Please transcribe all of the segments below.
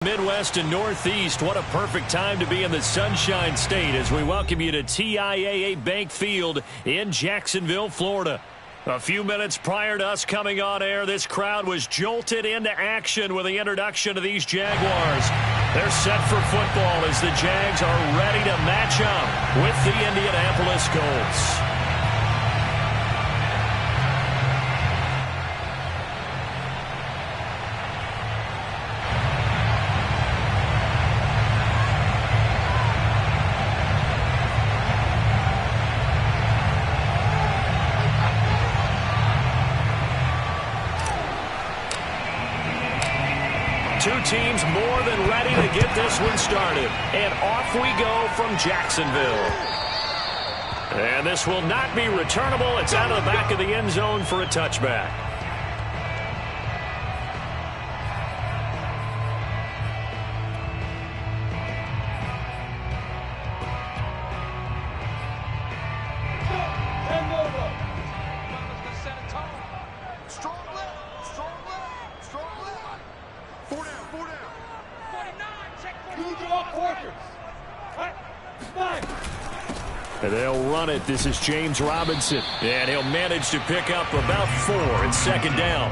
Midwest and Northeast, what a perfect time to be in the Sunshine State as we welcome you to TIAA Bank Field in Jacksonville, Florida. A few minutes prior to us coming on air, this crowd was jolted into action with the introduction of these Jaguars. They're set for football as the Jags are ready to match up with the Indianapolis Colts. Two teams more than ready to get this one started. And off we go from Jacksonville. And this will not be returnable. It's out of the back of the end zone for a touchback. And they'll run it. This is James Robinson. And he'll manage to pick up about 4 in second down.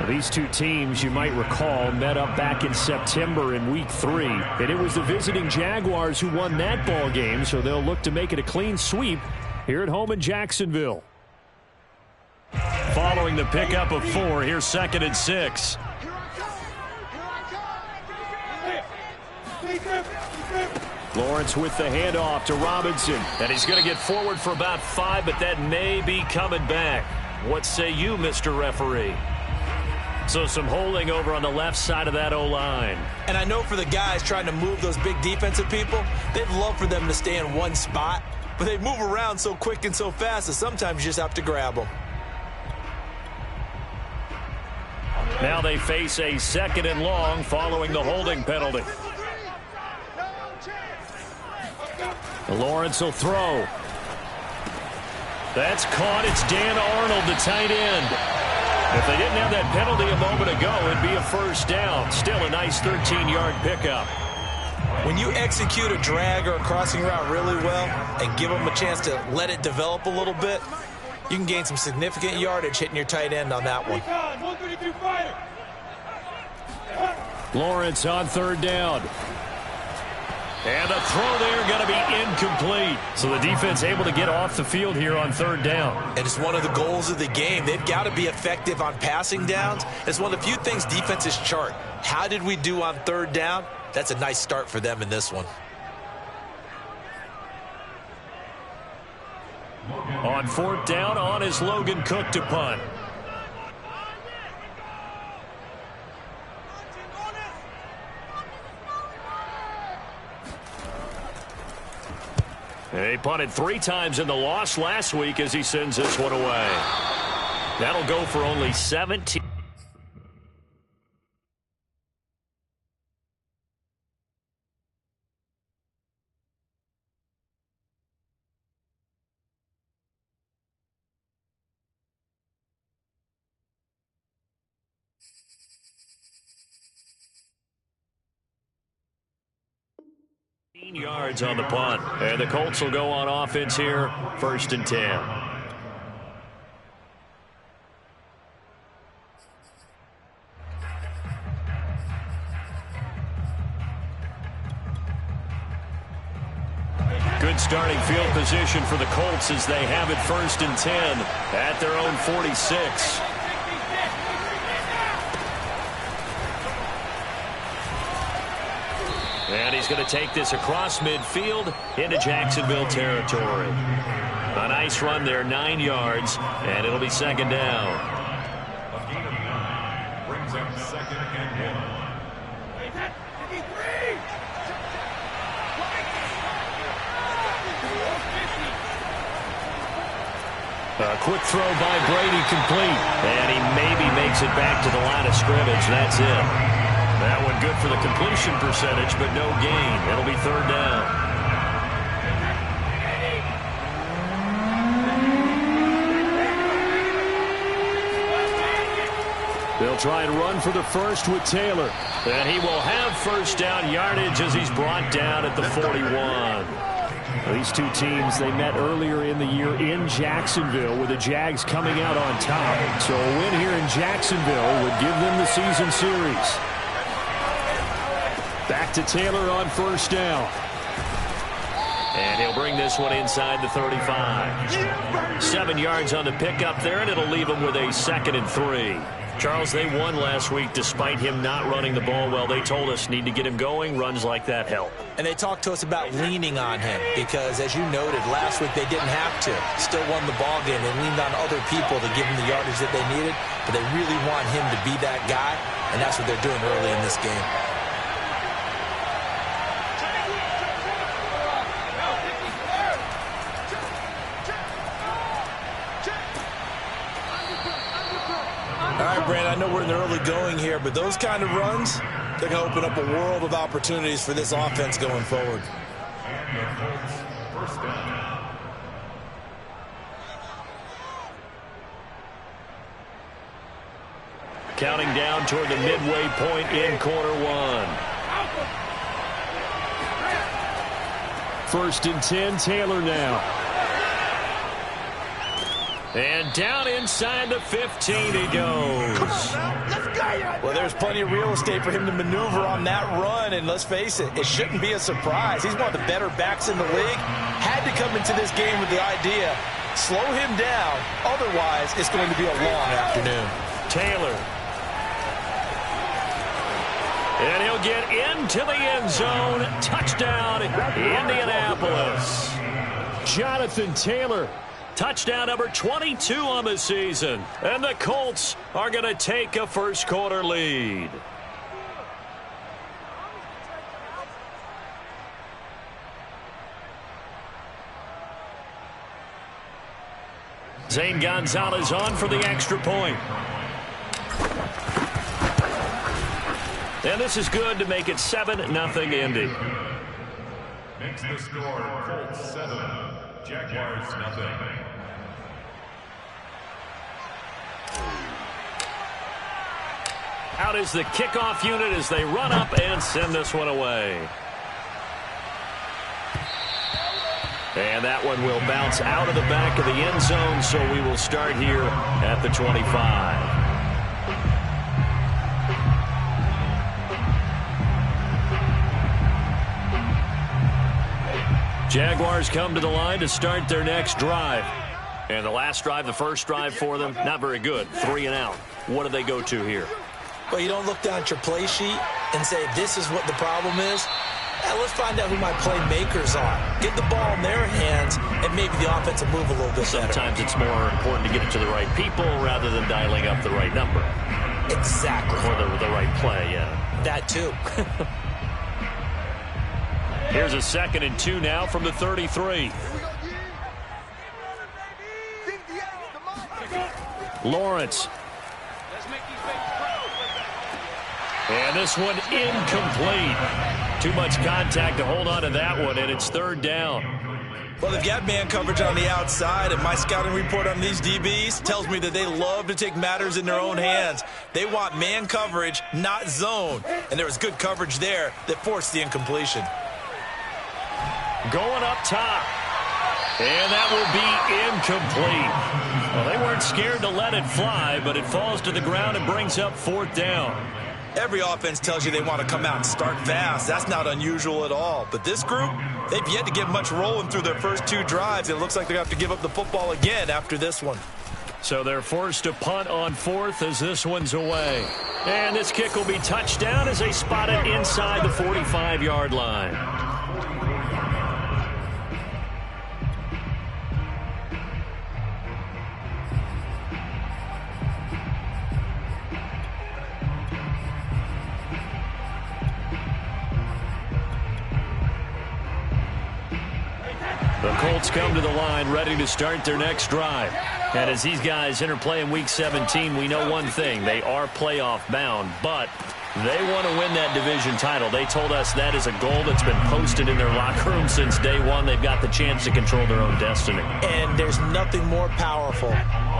Now, these two teams, you might recall, met up back in September in Week 3. And it was the visiting Jaguars who won that ball game, so they'll look to make it a clean sweep here at home in Jacksonville. Following the pickup of 4, here's 2nd and 6. Lawrence with the handoff to Robinson. And he's going to get forward for about 5, but that may be coming back. What say you, Mr. Referee? So some holding over on the left side of that O-line. And I know for the guys trying to move those big defensive people, they'd love for them to stay in one spot. But they move around so quick and so fast that sometimes you just have to grab them. Now they face a 2nd and long following the holding penalty. Lawrence will throw. That's caught. It's Dan Arnold, the tight end. If they didn't have that penalty a moment ago, it'd be a first down. Still a nice 13-yard pickup. When you execute a drag or a crossing route really well and give them a chance to let it develop a little bit, you can gain some significant yardage hitting your tight end on that one. Lawrence on 3rd down. And the throw there going to be incomplete. So the defense able to get off the field here on 3rd down. And it's one of the goals of the game. They've got to be effective on passing downs. It's one of the few things defenses chart. How did we do on 3rd down? That's a nice start for them in this one. On 4th down, on is Logan Cook to punt. He punted 3 times in the loss last week as he sends this one away. That'll go for only 17. Yards on the punt. And the Colts will go on offense here, 1st and 10. Good starting field position for the Colts as they have it 1st and 10 at their own 46. And he's going to take this across midfield into Jacksonville territory. A nice run there, 9 yards, and it'll be 2nd down. Brings up 2nd and 1. A quick throw by Brady complete. And he maybe makes it back to the line of scrimmage. That's it. That one good for the completion percentage, but no gain. It'll be 3rd down. They'll try and run for the first with Taylor. And he will have first down yardage as he's brought down at the 41. These two teams, they met earlier in the year in Jacksonville with the Jags coming out on top. So a win here in Jacksonville would give them the season series. Back to Taylor on first down. And he'll bring this one inside the 35. 7 yards on the pickup there, and it'll leave him with a 2nd and 3. Charles, they won last week despite him not running the ball well. They told us need to get him going. Runs like that help. And they talked to us about leaning on him because, as you noted, last week they didn't have to. Still won the ball game. They leaned on other people to give him the yardage that they needed, but they really want him to be that guy, and that's what they're doing early in this game. All right, Brandon, I know we're in the early going here, but those kind of runs, they're going to open up a world of opportunities for this offense going forward. Counting down toward the midway point in quarter one. 1st and 10, Taylor now. And down inside the 15 he goes. Well, there's plenty of real estate for him to maneuver on that run, and let's face it, it shouldn't be a surprise. He's one of the better backs in the league. Had to come into this game with the idea, slow him down, otherwise it's going to be a long afternoon. Taylor. And he'll get into the end zone. Touchdown, Indianapolis. Jonathan Taylor. Touchdown number 22 on the season. And the Colts are going to take a first quarter lead. Zane Gonzalez on for the extra point. And this is good to make it 7-0 Indy. Makes the score Colts 7, Jaguars 0. Out is the kickoff unit as they run up and send this one away. And that one will bounce out of the back of the end zone, so we will start here at the 25. Jaguars come to the line to start their next drive. And the last drive, the first drive for them, not very good. 3 and out. What do they go to here? Well, you don't look down at your play sheet and say, this is what the problem is. Let's find out who my playmakers are. Get the ball in their hands, and maybe the offense will move a little bit better. Sometimes it's more important to get it to the right people rather than dialing up the right number. Exactly. Or the right play, yeah. That too. Here's a 2nd and 2 now from the 33. Lawrence. And this one incomplete. Too much contact to hold on to that one, and it's 3rd down. Well, they've got man coverage on the outside, and my scouting report on these DBs tells me that they love to take matters in their own hands. They want man coverage, not zone. And there was good coverage there that forced the incompletion. Going up top. And that will be incomplete. Well, they weren't scared to let it fly, but it falls to the ground and brings up 4th down. Every offense tells you they want to come out and start fast. That's not unusual at all. But this group, they've yet to get much rolling through their first 2 drives. It looks like they're going to have to give up the football again after this one. So they're forced to punt on 4th as this one's away. And this kick will be touchdown as they spot it inside the 45-yard line. The Colts come to the line ready to start their next drive. And as these guys interplay in Week 17, we know one thing. They are playoff bound, but they want to win that division title. They told us that is a goal that's been posted in their locker room since day one. They've got the chance to control their own destiny. And there's nothing more powerful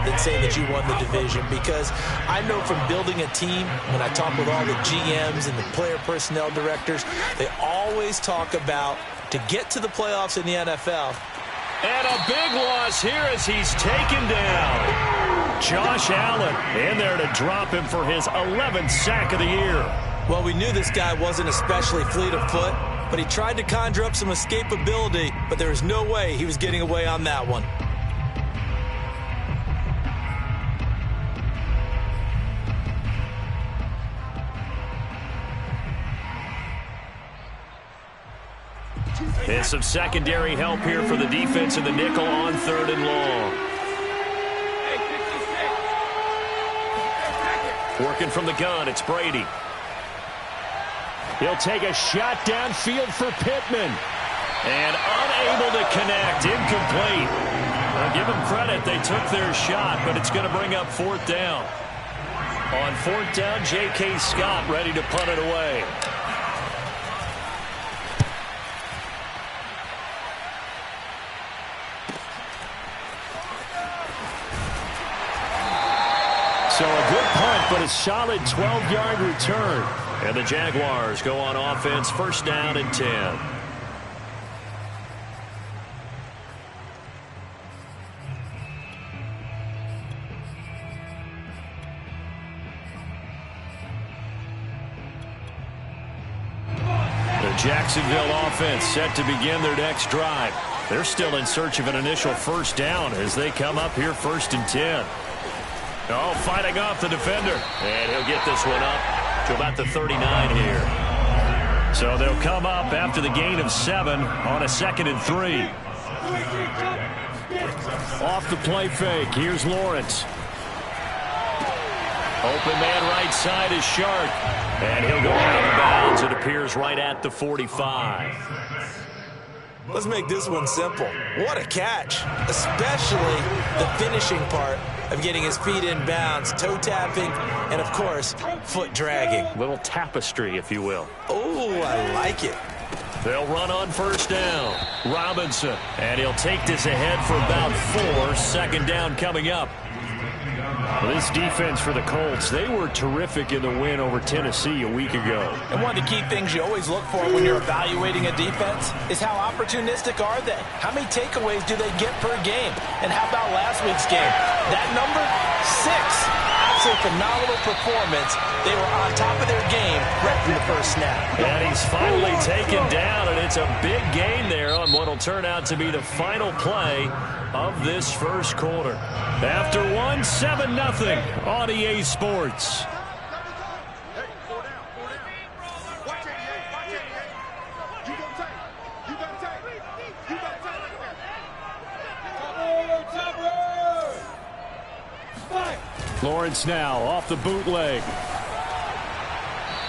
than saying that you won the division, because I know from building a team, when I talk with all the GMs and the player personnel directors, they always talk about to get to the playoffs in the NFL. And a big loss here as he's taken down. Josh Allen in there to drop him for his 11th sack of the year. Well, we knew this guy wasn't especially fleet of foot, but he tried to conjure up some escapability, but there was no way he was getting away on that one. And some secondary help here for the defense in the nickel on 3rd and long. Working from the gun, it's Brady. He'll take a shot downfield for Pittman. And unable to connect, incomplete. I'll give them credit, they took their shot, but it's going to bring up 4th down. On 4th down, J.K. Scott ready to punt it away. So a good punt, but a solid 12-yard return. And the Jaguars go on offense, 1st down and 10. The Jacksonville offense set to begin their next drive. They're still in search of an initial 1st down as they come up here 1st and 10. Oh, fighting off the defender. And he'll get this one up to about the 39 here. So they'll come up after the gain of 7 on a 2nd and 3. Off the play fake. Here's Lawrence. Open man right side is Shark. And he'll go out of bounds. It appears right at the 45. Let's make this one simple. What a catch, especially the finishing part of getting his feet in bounds, toe tapping, and of course, foot dragging. Little tapestry, if you will. Oh, I like it. They'll run on 1st down. Robinson, and he'll take this ahead for about 4. 2nd down coming up. Well, this defense for the Colts, they were terrific in the win over Tennessee a week ago. And one of the key things you always look for when you're evaluating a defense is how opportunistic are they? How many takeaways do they get per game? And how about last week's game? That number, 6. Absolute phenomenal performance. They were on top of their game right from the first snap. And he's finally taken down, and it's a big gain there on what will turn out to be the final play of this first quarter. After 7-0 on EA Sports. Lawrence now off the bootleg.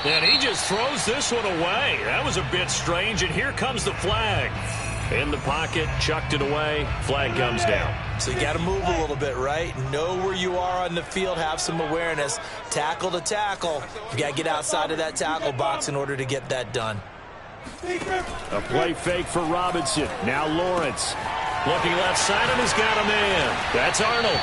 And he just throws this one away. That was a bit strange, and here comes the flag. In the pocket, chucked it away, flag comes down. So you got to move a little bit, right? Know where you are on the field, have some awareness. Tackle to tackle. You got to get outside of that tackle box in order to get that done. A play fake for Robinson. Now Lawrence. Looking left side, and he's got a man. That's Arnold.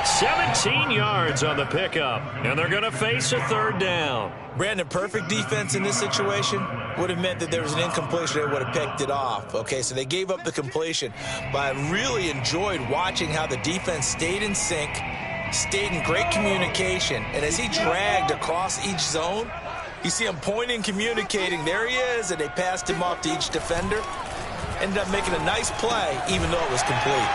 17 yards on the pickup, and they're going to face a 3rd down. Brandon, perfect defense in this situation would have meant that there was an incompletion. They would have picked it off. Okay, so they gave up the completion, but I really enjoyed watching how the defense stayed in sync, stayed in great communication, and as he dragged across each zone, you see him pointing, communicating. There he is, and they passed him off to each defender. Ended up making a nice play, even though it was complete.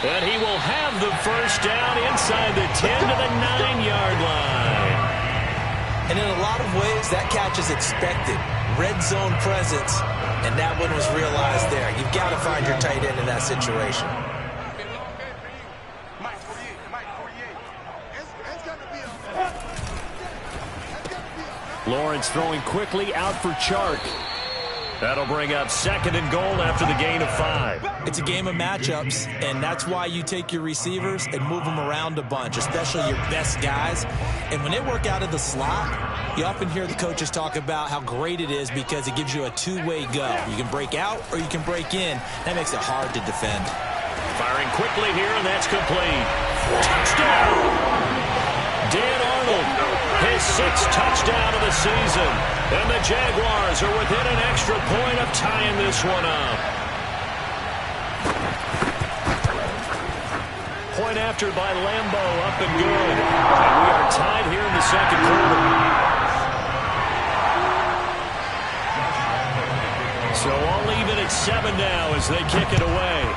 And he will have the 1st down inside the 10 to the 9-yard line. And in a lot of ways, that catch is expected. Red zone presence, and that one was realized there. You've got to find your tight end in that situation. Lawrence throwing quickly out for Chark. That'll bring up 2nd and goal after the gain of 5. It's a game of matchups, and that's why you take your receivers and move them around a bunch, especially your best guys. And when they work out of the slot, you often hear the coaches talk about how great it is because it gives you a two-way go. You can break out or you can break in. That makes it hard to defend. Firing quickly here, and that's complete. Touchdown! Dan Arnold, his 6th touchdown of the season. And the Jaguars are within an extra point of tying this one up. Point after by Lambeau, up and good. And we are tied here in the second quarter. So all even at 7 now as they kick it away.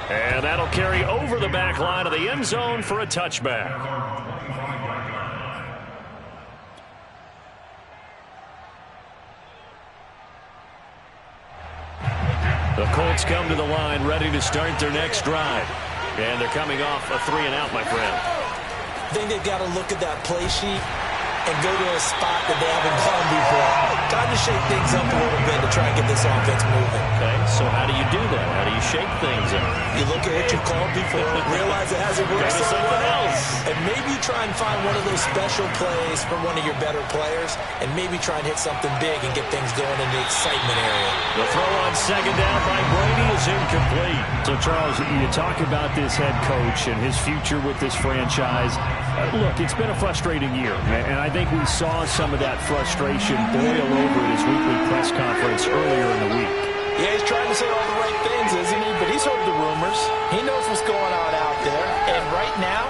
And that'll carry over the back line of the end zone for a touchback. The Colts come to the line ready to start their next drive. And they're coming off a 3-and-out, my friend. I think they've got to look at that play sheet and go to a spot that they haven't gone before. Time to shake things up a little bit to try and get this offense moving. Okay, so how do you do that? How do you shake things up? You look at what you've called before, realize it hasn't worked so well, and maybe try and find one of those special plays from one of your better players, and maybe try and hit something big and get things going in the excitement area. The throw on second down by Brady is incomplete. So, Charles, you talk about this head coach and his future with this franchise. Look, it's been a frustrating year, and I think we saw some of that frustration boil over at his weekly press conference earlier in the week. Yeah, he's trying to say all the right things, isn't he? But he's heard the rumors. He knows what's going on out there. And right now,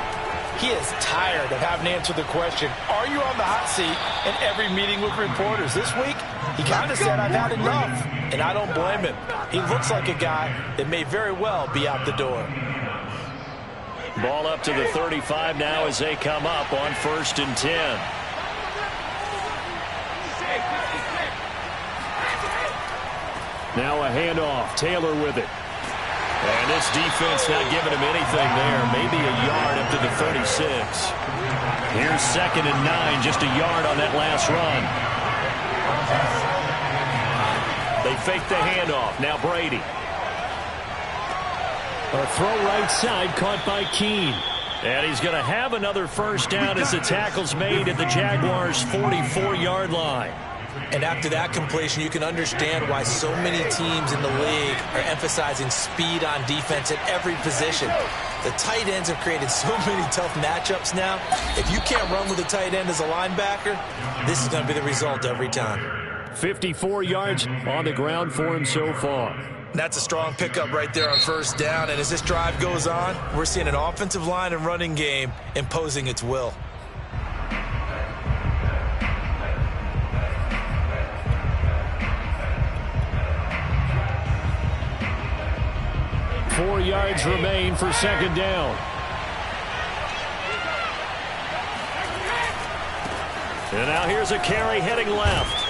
he is tired of having to answer the question, are you on the hot seat in every meeting with reporters? This week, he kind of said, I've had enough. And I don't blame him. He looks like a guy that may very well be out the door. Ball up to the 35 now as they come up on 1st and 10. Now a handoff. Taylor with it. And this defense not giving him anything there. Maybe a yard up to the 36. Here's 2nd and 9. Just a yard on that last run. They fake the handoff. Now Brady. A throw right side caught by Keene. And he's going to have another first down as the tackle's made at the Jaguars' 44-yard line. And after that completion, you can understand why so many teams in the league are emphasizing speed on defense at every position. The tight ends have created so many tough matchups now. If you can't run with a tight end as a linebacker, this is going to be the result every time. 54 yards on the ground for him so far. That's a strong pickup right there on first down. And as this drive goes on, we're seeing an offensive line and running game imposing its will. Four yards remain for second down. And now here's a carry heading left.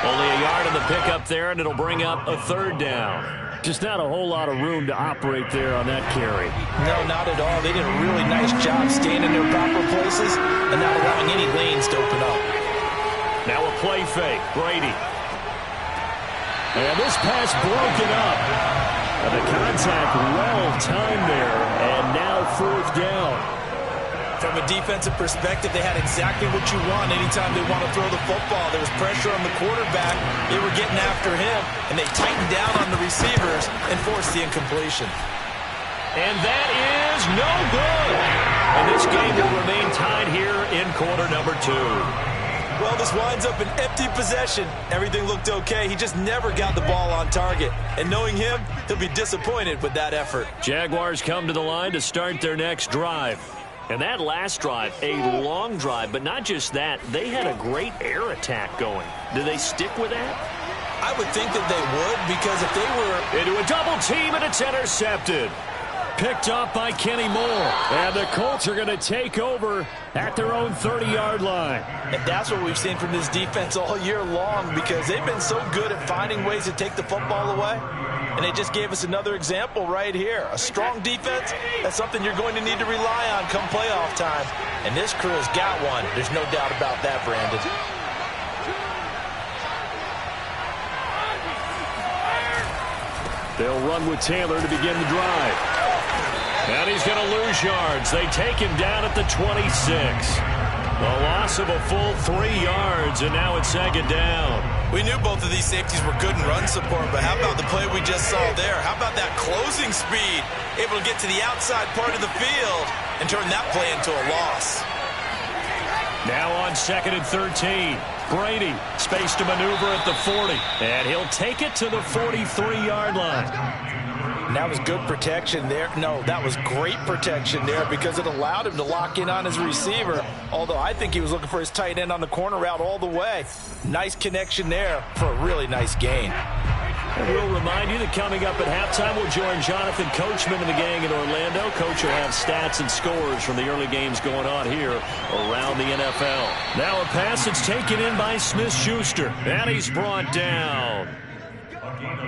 Only a yard on the pickup there, and it'll bring up a 3rd down. Just not a whole lot of room to operate there on that carry. No, not at all. They did a really nice job staying in their proper places and not allowing any lanes to open up. Now a play fake. Brady. And this pass broken up. And the contact well timed there, and now 4th down. From a defensive perspective, they had exactly what you want anytime they want to throw the football. There was pressure on the quarterback. They were getting after him, and they tightened down on the receivers and forced the incompletion. And that is no good. And this game will remain tied here in quarter number 2. Well, this winds up an empty possession. Everything looked okay. He just never got the ball on target. And knowing him, he'll be disappointed with that effort. Jaguars come to the line to start their next drive. And that last drive, a long drive, but not just that. They had a great air attack going. Do they stick with that? I would think that they would, because if they were into a double team and it's intercepted. Picked up by Kenny Moore. And the Colts are going to take over at their own 30-yard line. And that's what we've seen from this defense all year long, because they've been so good at finding ways to take the football away. And they just gave us another example right here. A strong defense, that's something you're going to need to rely on come playoff time. And this crew has got one. There's no doubt about that, Brandon. They'll run with Taylor to begin the drive. And he's going to lose yards. They take him down at the 26. A loss of a full 3 yards, and now it's second down. We knew both of these safeties were good in run support, but how about the play we just saw there? How about that closing speed? Able to get to the outside part of the field and turn that play into a loss. Now on 2nd and 13. Brady, space to maneuver at the 40, and he'll take it to the 43-yard line. And that was good protection there. No, that was great protection there because it allowed him to lock in on his receiver, although I think he was looking for his tight end on the corner route all the way. Nice connection there for a really nice gain. And we'll remind you that coming up at halftime, we'll join Jonathan Coachman and the gang in Orlando. Coach will have stats and scores from the early games going on here around the NFL. Now a pass that's taken in by Smith-Schuster, and he's brought down.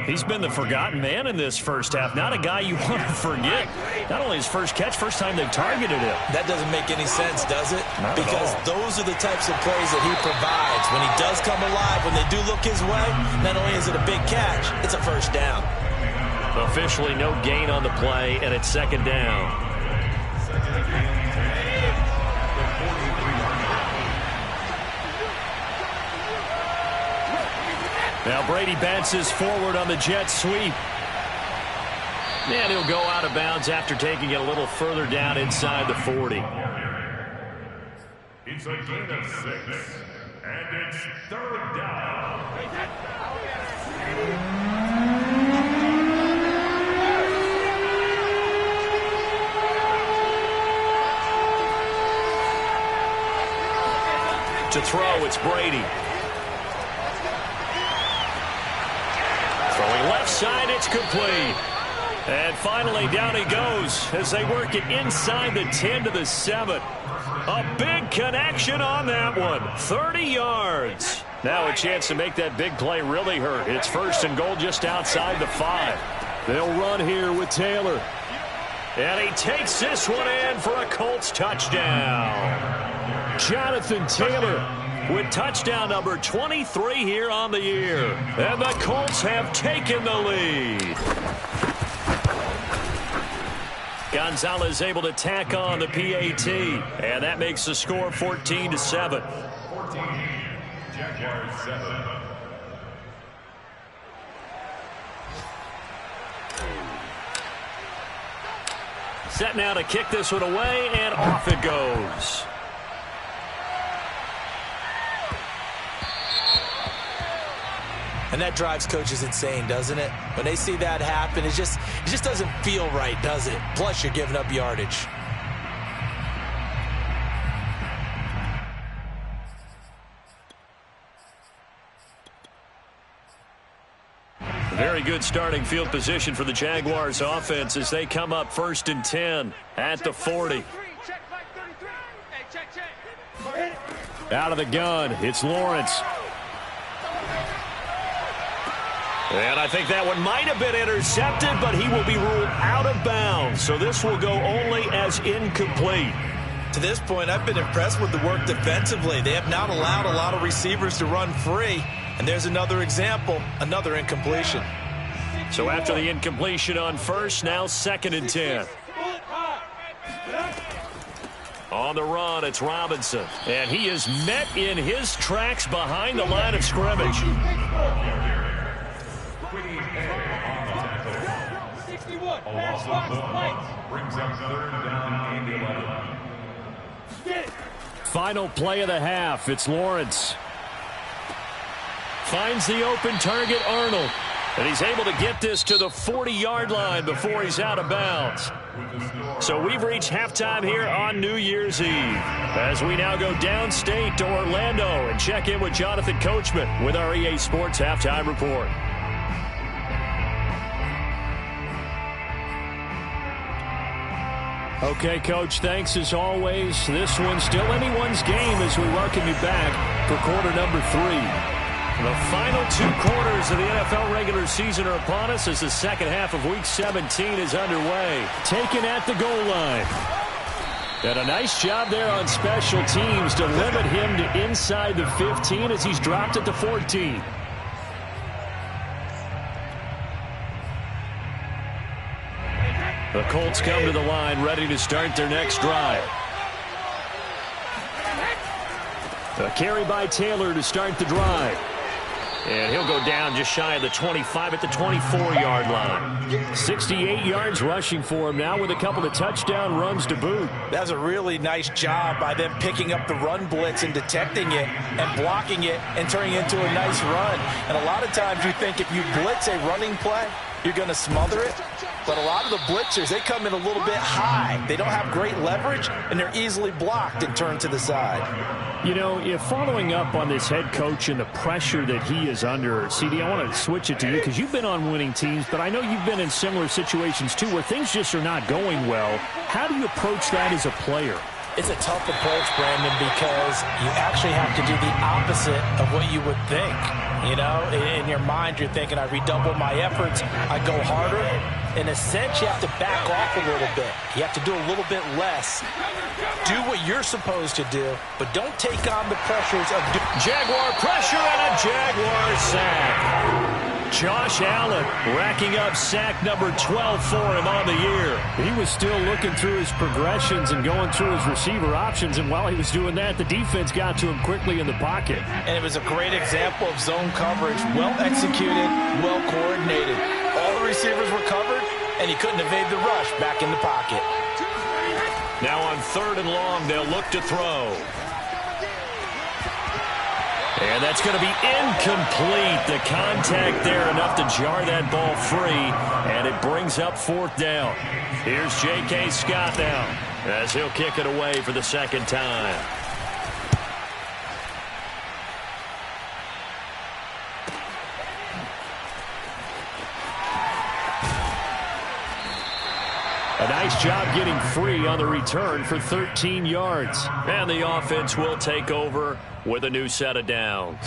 He's been the forgotten man in this first half. Not a guy you want to forget. Not only his first catch, first time they've targeted him. That doesn't make any sense, does it? Not because those are the types of plays that he provides. When he does come alive, when they do look his way, not only is it a big catch, it's a first down. Officially no gain on the play, and it's second down. Now Brady bounces forward on the jet sweep. And he'll go out of bounds after taking it a little further down inside the 40. It's a gain of 6, and it's 3rd down. To throw, it's Brady. Throwing left side, it's complete. And finally, down he goes as they work it inside the 10 to the 7. A big connection on that one. 30 yards. Now a chance to make that big play really hurt. It's 1st and goal just outside the 5. They'll run here with Taylor. And he takes this one in for a Colts touchdown. Jonathan Taylor with touchdown number 23 here on the year. And the Colts have taken the lead. Gonzalez able to tack on the PAT. And that makes the score 14-7. 14, Jaguars 7. Set now to kick this one away, and off it goes. And that drives coaches insane, doesn't it? When they see that happen, it just doesn't feel right, does it? Plus, you're giving up yardage. Very good starting field position for the Jaguars offense as they come up 1st and 10 at the 40. Out of the gun, it's Lawrence. And I think that one might have been intercepted, but he will be ruled out of bounds. So this will go only as incomplete. To this point, I've been impressed with the work defensively. They have not allowed a lot of receivers to run free. And there's another example, another incompletion. So after the incompletion on 1st, now 2nd and 10. On the run, it's Robinson. And he is met in his tracks behind the line of scrimmage. A loss of 1 brings up 3rd down and 11. Final play of the half. It's Lawrence. Finds the open target, Arnold. And he's able to get this to the 40-yard line before he's out of bounds. So we've reached halftime here on New Year's Eve as we now go downstate to Orlando and check in with Jonathan Coachman with our EA Sports Halftime Report. Okay, Coach, thanks as always. This one's still anyone's game as we welcome you back for quarter number 3. The final 2 quarters of the NFL regular season are upon us as the second half of Week 17 is underway. Taken at the goal line. And a nice job there on special teams to limit him to inside the 15 as he's dropped at the 14. The Colts come to the line ready to start their next drive. A carry by Taylor to start the drive. And he'll go down just shy of the 25 at the 24-yard line. 68 yards rushing for him now with a couple of touchdown runs to boot. That's a really nice job by them picking up the run blitz and detecting it and blocking it and turning it into a nice run. And a lot of times you think if you blitz a running play, you're going to smother it. But a lot of the blitzers, they come in a little bit high. They don't have great leverage, and they're easily blocked and turned to the side. You know, if following up on this head coach and the pressure that he is under, CD, I want to switch it to you because you've been on winning teams, but I know you've been in similar situations too where things just are not going well. How do you approach that as a player? It's a tough approach, Brandon, because you actually have to do the opposite of what you would think. You know, in your mind, you're thinking, I redouble my efforts, I go harder. In a sense, you have to back off a little bit. You have to do a little bit less. Do what you're supposed to do, but don't take on the pressures of Jaguar pressure and a Jaguar sack. Josh Allen racking up sack number 12 for him on the year. He was still looking through his progressions and going through his receiver options, and while he was doing that, the defense got to him quickly in the pocket. And it was a great example of zone coverage, well executed, well coordinated. All the receivers were covered, and he couldn't evade the rush back in the pocket. Now on 3rd and long, they'll look to throw. And that's going to be incomplete. The contact there enough to jar that ball free, and it brings up 4th down. Here's J.K. Scott now as he'll kick it away for the second time. A nice job getting free on the return for 13 yards. And the offense will take over with a new set of downs.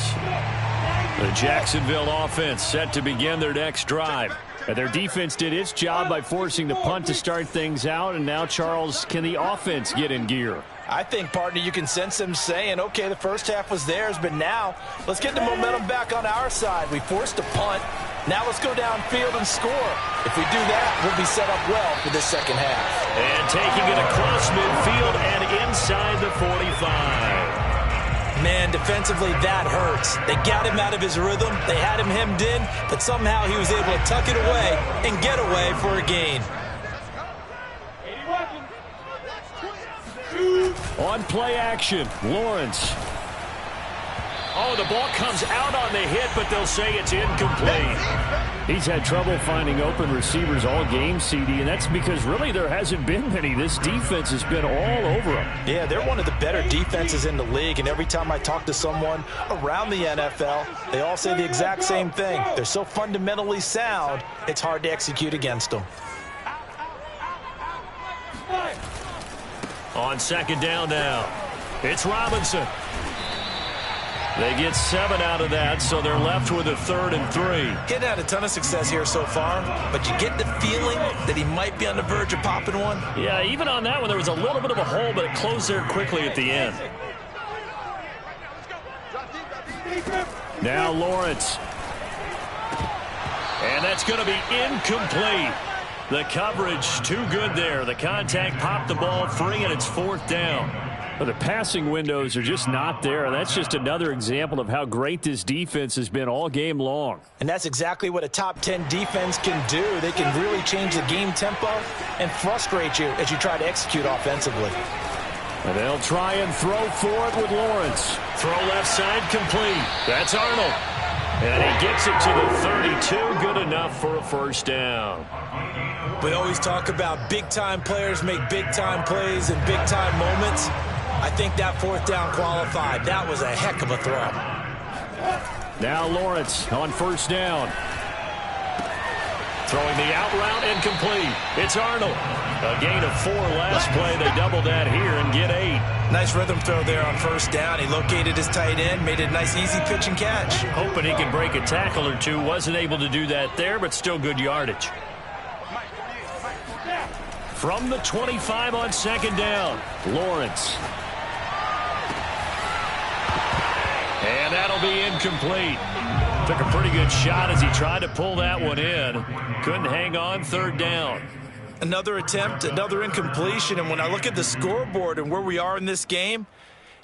The Jacksonville offense set to begin their next drive. Their defense did its job by forcing the punt to start things out, and now, Charles, can the offense get in gear? I think, partner, you can sense them saying, okay, the first half was theirs, but now let's get the momentum back on our side. We forced a punt. Now let's go downfield and score. If we do that, we'll be set up well for this second half. And taking it across midfield and inside the 45. Man, defensively, that hurts. They got him out of his rhythm. They had him hemmed in, but somehow he was able to tuck it away and get away for a gain. On play action, Lawrence. Oh, the ball comes out on the hit, but they'll say it's incomplete. He's had trouble finding open receivers all game, CD, and that's because really there hasn't been many. This defense has been all over him. Yeah, they're one of the better defenses in the league, and every time I talk to someone around the NFL, they all say the exact same thing. They're so fundamentally sound, it's hard to execute against them. On 2nd down now, it's Robinson. They get 7 out of that, so they're left with a 3rd and 3. Getting had a ton of success here so far, but you get the feeling that he might be on the verge of popping one. Yeah, even on that one, there was a little bit of a hole, but it closed there quickly at the end. Now Lawrence. And that's going to be incomplete. The coverage too good there. The contact popped the ball free, and it's 4th down. Well, the passing windows are just not there. That's just another example of how great this defense has been all game long. And that's exactly what a top 10 defense can do. They can really change the game tempo and frustrate you as you try to execute offensively. And they'll try and throw for it with Lawrence. Throw left side complete. That's Arnold. And he gets it to the 32. Good enough for a 1st down. We always talk about big-time players make big-time plays in big-time moments. I think that 4th down qualified. That was a heck of a throw. Now Lawrence on 1st down. Throwing the out route incomplete. It's Arnold. A gain of 4 last play. They double that here and get 8. Nice rhythm throw there on 1st down. He located his tight end, made it a nice easy pitch and catch. Hoping he can break a tackle or two. Wasn't able to do that there, but still good yardage. From the 25 on 2nd down, Lawrence. And that'll be incomplete. Took a pretty good shot as he tried to pull that one in. Couldn't hang on. 3rd down. Another attempt, another incompletion. And when I look at the scoreboard and where we are in this game,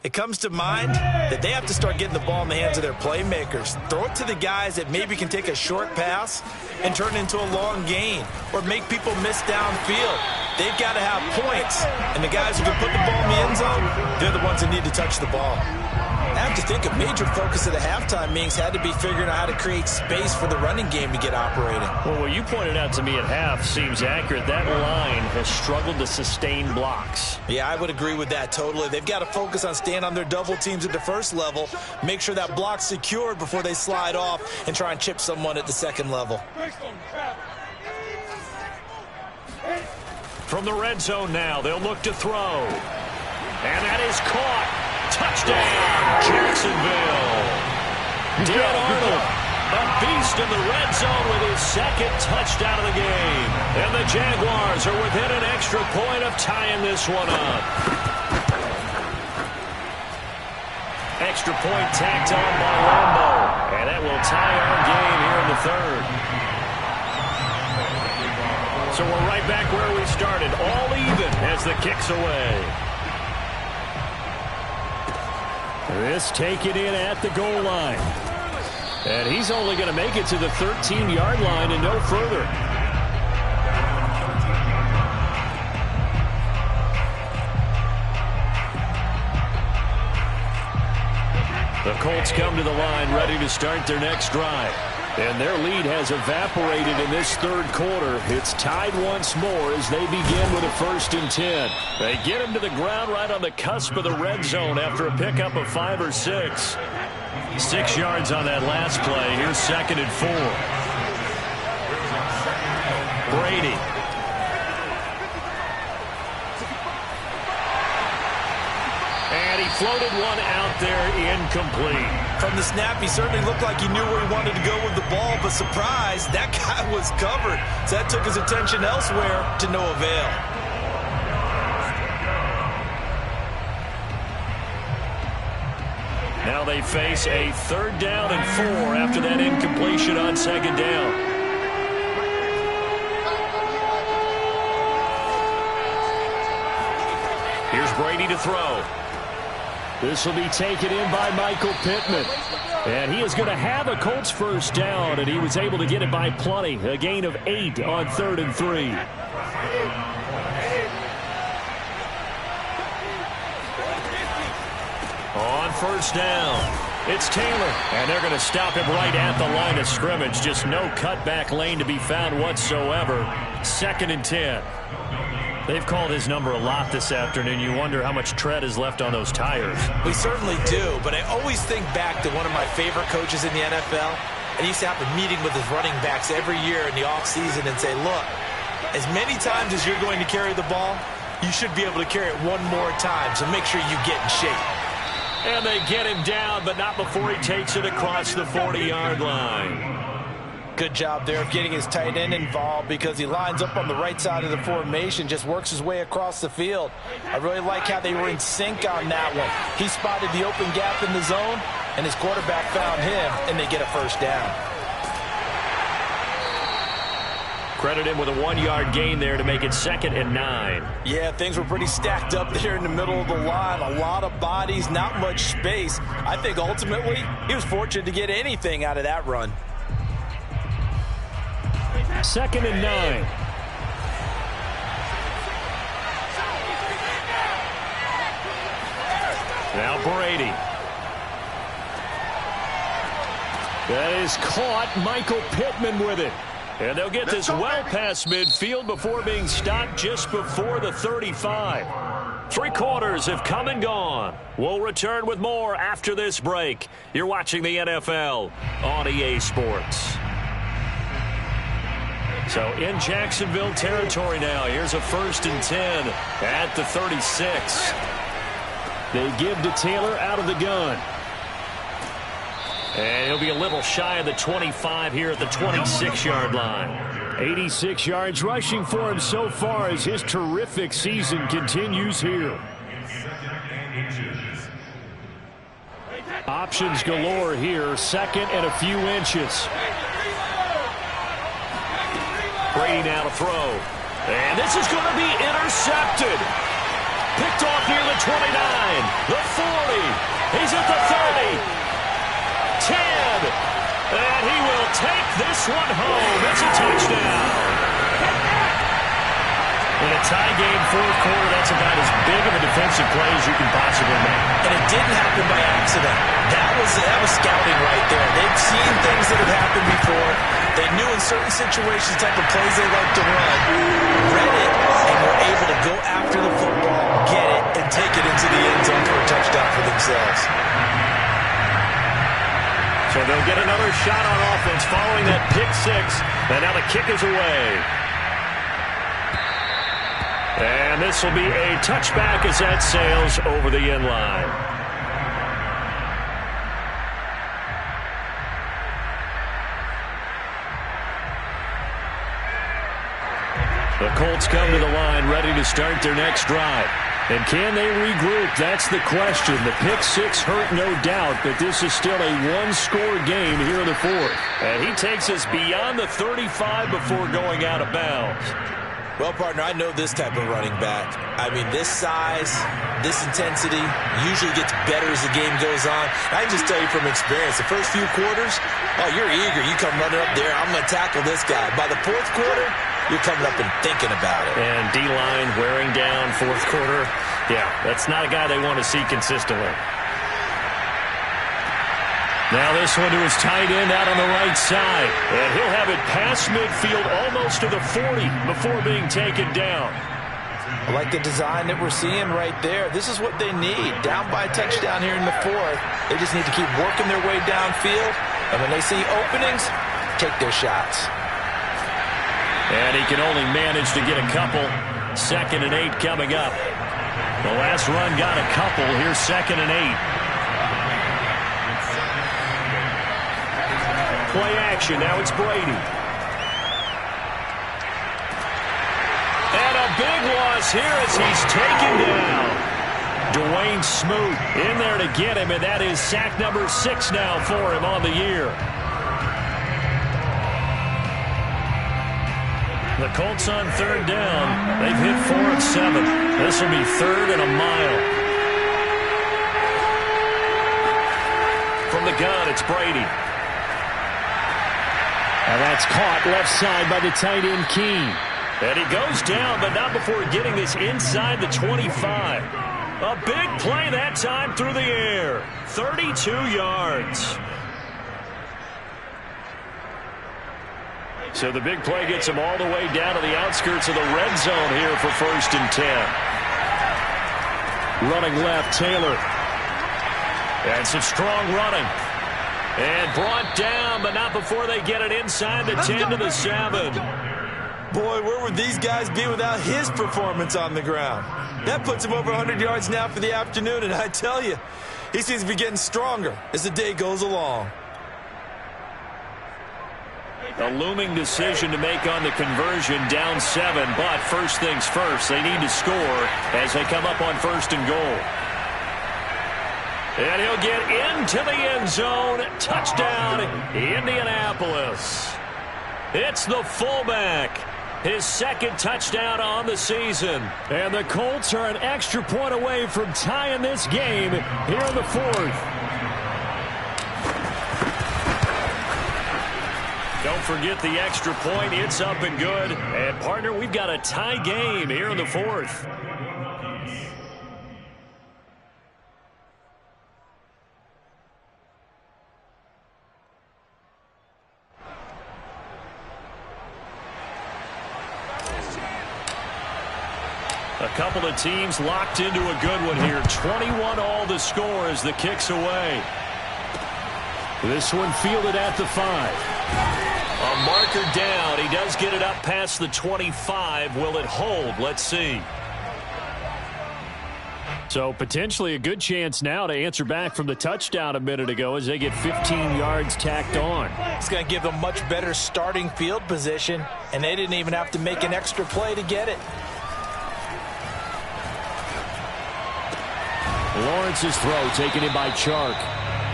It comes to mind that they have to start getting the ball in the hands of their playmakers. Throw it to the guys that maybe can take a short pass and turn it into a long gain or make people miss downfield. They've got to have points, and the guys who can put the ball in the end zone, they're the ones that need to touch the ball. I have to think a major focus of the halftime meetings had to be figuring out how to create space for the running game to get operating. Well, what you pointed out to me at half seems accurate. That line has struggled to sustain blocks. Yeah, I would agree with that totally. They've got to focus on staying on their double teams at the first level, make sure that block's secured before they slide off and try and chip someone at the second level. From the red zone now, they'll look to throw. And that is caught. Touchdown, Jacksonville. Dan Arnold, a beast in the red zone with his second touchdown of the game. And the Jaguars are within an extra point of tying this one up. Extra point tacked on by Lambo. And that will tie our game here in the third. So we're right back where we started, all even as the kick's away. This taken in at the goal line. And he's only going to make it to the 13-yard line and no further. The Colts come to the line ready to start their next drive. And their lead has evaporated in this third quarter. It's tied once more as they begin with a 1st and 10. They get him to the ground right on the cusp of the red zone after a pickup of 5 or 6. 6 yards on that last play. Here's 2nd and 4. Brady. And he floated one out there incomplete. From the snap, he certainly looked like he knew where he wanted to go with the ball, but surprise, that guy was covered. So that took his attention elsewhere to no avail. Now they face a 3rd down and 4 after that incompletion on 2nd down. Here's Brady to throw. This will be taken in by Michael Pittman. And he is going to have a Colts 1st down, and he was able to get it by plenty. A gain of 8 on 3rd and 3. On 1st down, it's Taylor. And they're going to stop him right at the line of scrimmage. Just no cutback lane to be found whatsoever. 2nd and 10. They've called his number a lot this afternoon. You wonder how much tread is left on those tires. We certainly do, but I always think back to one of my favorite coaches in the NFL. And he used to have a meeting with his running backs every year in the offseason and say, look, as many times as you're going to carry the ball, you should be able to carry it one more time, so make sure you get in shape. And they get him down, but not before he takes it across the 40-yard line. Good job there of getting his tight end involved because he lines up on the right side of the formation, just works his way across the field. I really like how they were in sync on that one. He spotted the open gap in the zone, and his quarterback found him, and they get a 1st down. Credit him with a 1-yard gain there to make it 2nd and 9. Yeah, things were pretty stacked up there in the middle of the line. A lot of bodies, not much space. I think ultimately he was fortunate to get anything out of that run. 2nd and 9. Now Brady. That is caught. Michael Pittman with it. And they'll get this well past midfield before being stopped just before the 35. 3 quarters have come and gone. We'll return with more after this break. You're watching the NFL on EA Sports. So in Jacksonville territory now. Here's a 1st and 10 at the 36. They give to Taylor out of the gun. And he'll be a little shy of the 25 here at the 26-yard line. 86 yards rushing for him so far as his terrific season continues here. Options galore here. 2nd and a few inches. Brady now to throw. And this is going to be intercepted. Picked off near the 29, the 40. He's at the 30, 10, and he will take this one home. It's a touchdown. In a tie game, fourth quarter, that's about as big of a defensive play as you can possibly make. And it didn't happen by accident. That was scouting right there. They've seen things that have happened before. They knew in certain situations the type of plays they like to run, read it, and were able to go after the football, get it, and take it into the end zone for a touchdown for themselves. So they'll get another shot on offense following that pick six. And now the kick is away. And this will be a touchback as that sails over the end line. The Colts come to the line ready to start their next drive. And can they regroup? That's the question. The pick six hurt, no doubt, but this is still a one-score game here in the fourth. And he takes us beyond the 35 before going out of bounds. Well, partner, I know this type of running back. I mean, this size, this intensity usually gets better as the game goes on. I can just tell you from experience, the first few quarters, oh, you're eager. You come running up there, I'm going to tackle this guy. By the fourth quarter, you're coming up and thinking about it. And D-line wearing down fourth quarter. Yeah, that's not a guy they want to see consistently. Now this one to his tight end out on the right side. And he'll have it past midfield almost to the 40 before being taken down. I like the design that we're seeing right there. This is what they need. Down by a touchdown here in the fourth. They just need to keep working their way downfield. And when they see openings, take their shots. And he can only manage to get a couple. 2nd and 8 coming up. The last run got a couple. Here's 2nd and 8. Play action. Now it's Brady. And a big loss here as he's taken down. Dwayne Smoot in there to get him, and that is sack number 6 now for him on the year. The Colts on 3rd down. They've hit 4 of 7. This will be 3rd and a mile. From the gun, it's Brady. And that's caught left side by the tight end, Keene. And he goes down, but not before getting this inside the 25. A big play that time through the air. 32 yards. So the big play gets him all the way down to the outskirts of the red zone here for 1st and 10. Running left, Taylor. And some strong running. And brought down, but not before they get it inside the 10 to the 7. Boy, where would these guys be without his performance on the ground? That puts him over 100 yards now for the afternoon, and I tell you, he seems to be getting stronger as the day goes along. A looming decision to make on the conversion, down 7, but first things first, they need to score as they come up on 1st and goal. And he'll get into the end zone. Touchdown, Indianapolis. It's the fullback. His 2nd touchdown on the season. And the Colts are an extra point away from tying this game here in the 4th. Don't forget the extra point. It's up and good. And, partner, we've got a tie game here in the 4th. A couple of teams locked into a good one here. 21 all the score as the kick's away. This one fielded at the 5. A marker down. He does get it up past the 25. Will it hold? Let's see. So potentially a good chance now to answer back from the touchdown a minute ago as they get 15 yards tacked on. It's going to give them much better starting field position, and they didn't even have to make an extra play to get it. Lawrence's throw taken in by Chark.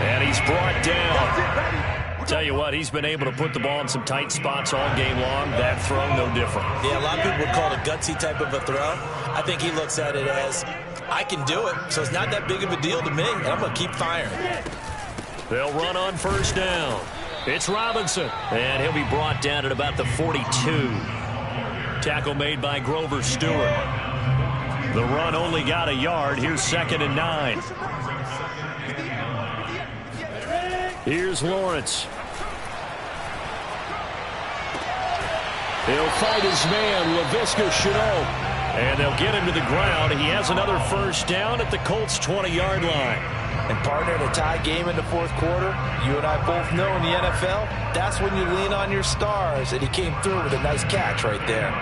And he's brought down. Tell you what, he's been able to put the ball in some tight spots all game long. That throw, no different. Yeah, a lot of people would call it a gutsy type of a throw. I think he looks at it as I can do it, so it's not that big of a deal to me, and I'm going to keep firing. They'll run on first down. It's Robinson, and he'll be brought down at about the 42. Tackle made by Grover Stewart. The run only got a yard. Here's 2nd and 9. Here's Lawrence. He'll fight his man, Laviska Shenault. And they'll get him to the ground. He has another first down at the Colts' 20-yard line. And, partner, in a tie game in the fourth quarter, you and I both know in the NFL, that's when you lean on your stars. And he came through with a nice catch right there.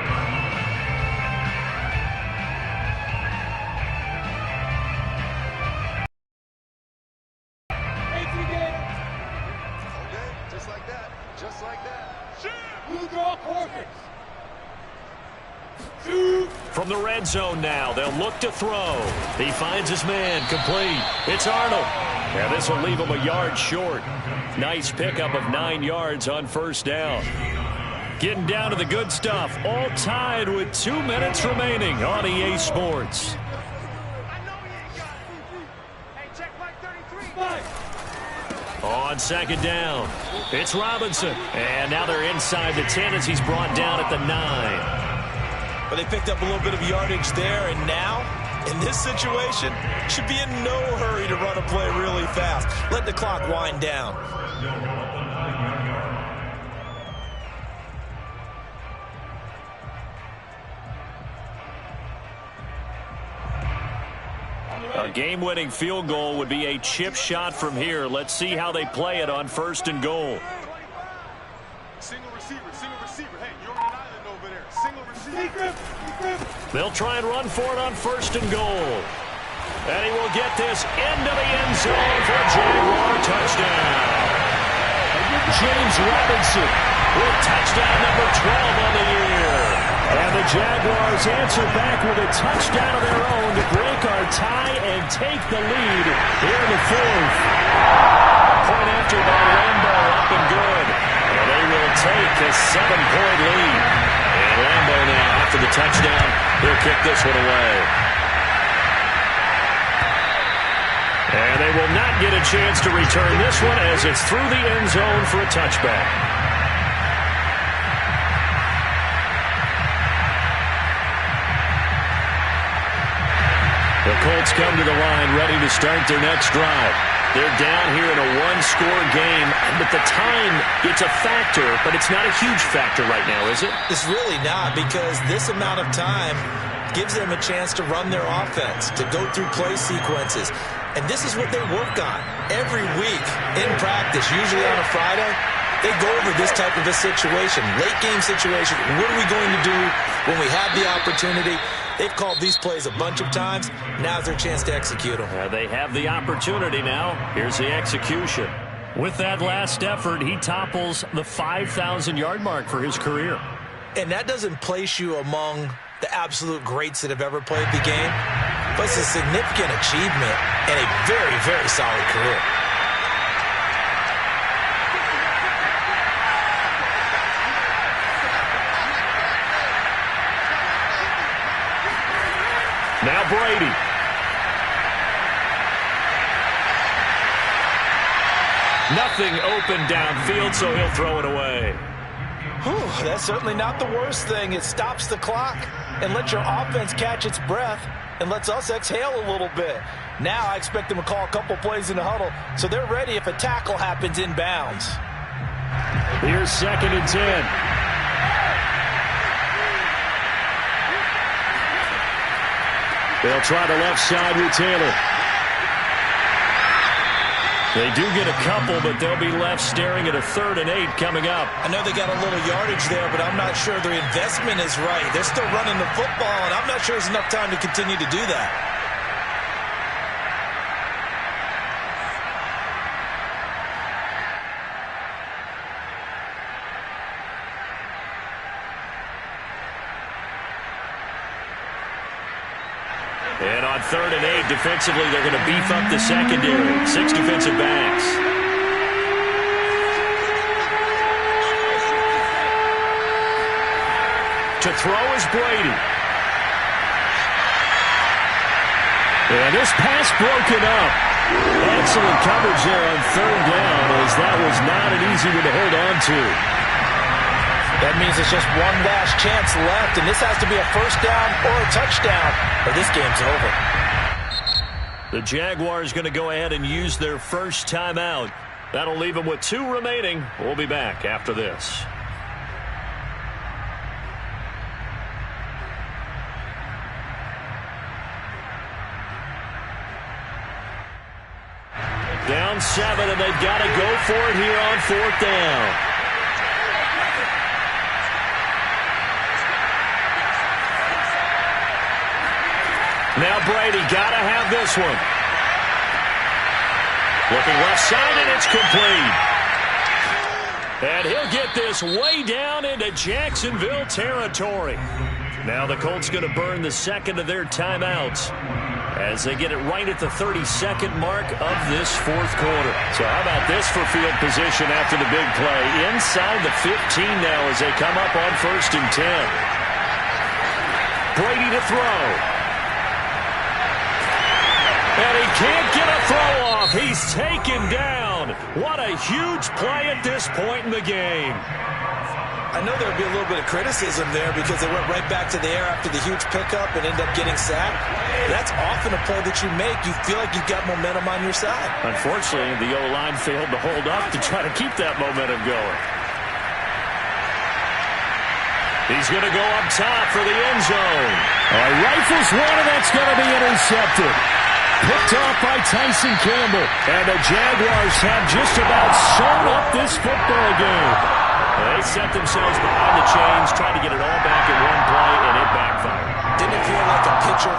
From the red zone now, they'll look to throw. He finds his man, complete. It's Arnold. And this will leave him a yard short. Nice pickup of 9 yards on first down. Getting down to the good stuff. All tied with 2 minutes remaining on EA Sports. On second down, it's Robinson. And now they're inside the 10 as he's brought down at the 9. But they picked up a little bit of yardage there, and now, in this situation, should be in no hurry to run a play really fast. Let the clock wind down. A game-winning field goal would be a chip shot from here. Let's see how they play it on 1st and goal. Single receiver. Hey, you're on an island over there. Single receiver. They'll try and run for it on 1st and goal. And he will get this into the end zone for a Jaguar touchdown. James Robinson with touchdown number 12 on the year. And the Jaguars answer back with a touchdown of their own to break our tie and take the lead here in the 4th. Point after by Lambo up and good. And they will take a 7-point lead. And Lambo now after the touchdown, he'll kick this one away. And they will not get a chance to return this one as it's through the end zone for a touchback. The Colts come to the line ready to start their next drive. They're down here in a one-score game, but the time, it's a factor, but it's not a huge factor right now, is it? It's really not, because this amount of time gives them a chance to run their offense, to go through play sequences. And this is what they work on every week in practice, usually on a Friday. They go over this type of a situation, late game situation. What are we going to do when we have the opportunity? They've called these plays a bunch of times. Now's their chance to execute them. They have the opportunity now. Here's the execution. With that last effort, he topples the 5,000-yard mark for his career. And that doesn't place you among the absolute greats that have ever played the game, but it's a significant achievement and a very, very solid career. Now Brady. Nothing open downfield, so he'll throw it away. Whew, that's certainly not the worst thing. It stops the clock and lets your offense catch its breath and lets us exhale a little bit. Now I expect them to call a couple plays in the huddle, so they're ready if a tackle happens inbounds. Here's 2nd and 10. They'll try the left side with Taylor. They do get a couple, but they'll be left staring at a 3rd and 8 coming up. I know they got a little yardage there, but I'm not sure their investment is right. They're still running the football, and I'm not sure there's enough time to continue to do that. And on 3rd and 8, defensively, they're going to beef up the secondary. 6 defensive backs. To throw is Brady. And this pass broken up. Excellent coverage there on third down, as that was not an easy one to hold on to. That means it's just one last chance left, and this has to be a first down or a touchdown, or this game's over. The Jaguars going to go ahead and use their first timeout. That'll leave them with 2 remaining. We'll be back after this. Down 7, and they've got to go for it here on 4th down. Now Brady got to have this one. Looking left side, and it's complete. And he'll get this way down into Jacksonville territory. Now the Colts going to burn the second of their timeouts as they get it right at the 32nd mark of this 4th quarter. So how about this for field position after the big play? Inside the 15 now as they come up on 1st and 10. Brady to throw. And he can't get a throw off. He's taken down. What a huge play at this point in the game. I know there would be a little bit of criticism there because they went right back to the air after the huge pickup and ended up getting sacked. That's often a play that you make. You feel like you've got momentum on your side. Unfortunately, the O-line failed to hold up to try to keep that momentum going. He's going to go up top for the end zone. Rifles one, and that's going to be intercepted. Picked off by Tyson Campbell. And the Jaguars have just about sewn up this football game. They set themselves behind the chains, trying to get it all back in one play, and it backfired. Didn't it feel like a pitcher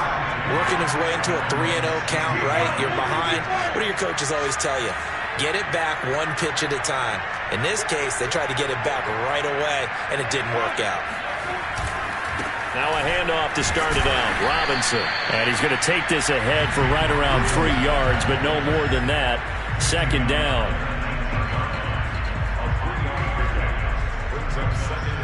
working his way into a 3-0 count, right? You're behind. What do your coaches always tell you? Get it back one pitch at a time. In this case, they tried to get it back right away, and it didn't work out. Now a handoff to start it out. Robinson. And he's going to take this ahead for right around 3 yards, but no more than that. 2nd down. Brings up 2nd